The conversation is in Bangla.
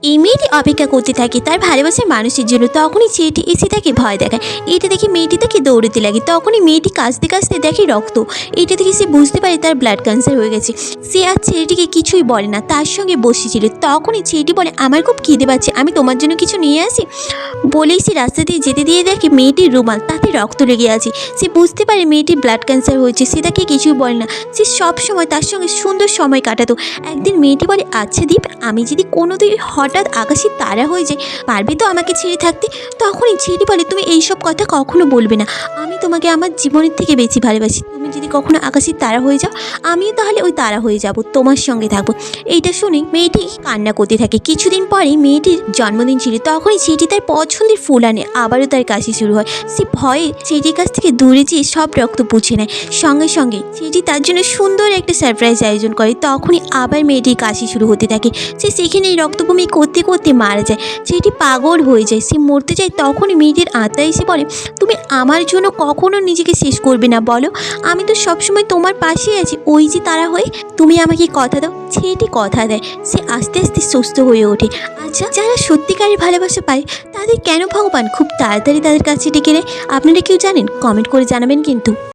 এই মেয়েটি অপেক্ষা করতে থাকে তার ভালোবাসার মানুষের জন্য। তখনই ছেলেটি এসে তাকে ভয় দেখায়। এটা দেখে মেয়েটি তাকে দৌড়তে লাগে। তখনই মেয়েটি কাঁচতে কাঁচতে দেখে রক্ত। এটা দেখে সে বুঝতে পারে তার ব্লাড ক্যান্সার হয়ে গেছে। সে আর ছেলেটিকে কিছুই বলে না, তার সঙ্গে বসেছিল। তখনই ছেলেটি বলে, আমার খুব খিদে পাচ্ছে, আমি তোমার জন্য কিছু নিয়ে আসি। বলেই সে রাস্তা দিয়ে যেতে দিয়ে দেখে মেয়েটির রুমাল, তাতে রক্ত লেগে আছে। সে বুঝতে পারে মেয়েটির ব্লাড ক্যান্সার হয়েছে। সে তাকে কিছুই বলে না। সে সব সময় তার সঙ্গে সুন্দর সময় কাটাতো। একদিন মেয়েটি বলে, আচ্ছা দীপ, আমি যদি কোনোদিন হঠাৎ আকাশের তারা হয়ে যায়, পারবে তো আমাকে ছেড়ে থাকতে? তখনই ছেলেটি বলে, তুমি এইসব কথা কখনো বলবে না, আমি তোমাকে আমার জীবনের থেকে বেশি ভালোবাসি। তুমি যদি কখনো আকাশের তারা হয়ে যাও, আমিও তাহলে ওই তারা হয়ে যাব, তোমার সঙ্গে থাকবো। এইটা শুনে মেয়েটি কান্না করতে থাকে। কিছুদিন পরে মেয়েটির জন্মদিন ছিল। তখনই ছেলেটি তার পছন্দের ফুল আনে। আবারও তার কাশি শুরু হয়। সে ভয়ে ছেলেটির কাছ থেকে দূরে যেয়ে সব রক্ত পুছে নেয়। সঙ্গে সঙ্গে ছেলেটি তার জন্য সুন্দর একটা সারপ্রাইজ আয়োজন করে। তখনই আবার মেয়েটির কাশি শুরু হতে থাকে। সে সেখানেই রক্তভূমি করতে করতে মারা যায়। ছেলেটি পাগল হয়ে যায়, সে মরতে যায়। তখনই মেয়েটির আত্মা এসে বলে, তুমি আমার জন্য কখনো নিজেকে শেষ করবে না বলো? আমি তো সবসময় তোমার পাশেই আছি, ওই যে তারা হয়ে। তুমি আমাকে কথা দাও। ছেলেটি কথা দেয়। সে আস্তে আস্তে সুস্থ হয়ে ওঠে। আচ্ছা, যারা সত্যিকারের ভালোবাসা পায় তাদের কেন ভগবান খুব তাড়াতাড়ি তাদের কাছে ডেকে নেয়? আপনারা কেউ জানেন? কমেন্ট করে জানাবেন কিন্তু।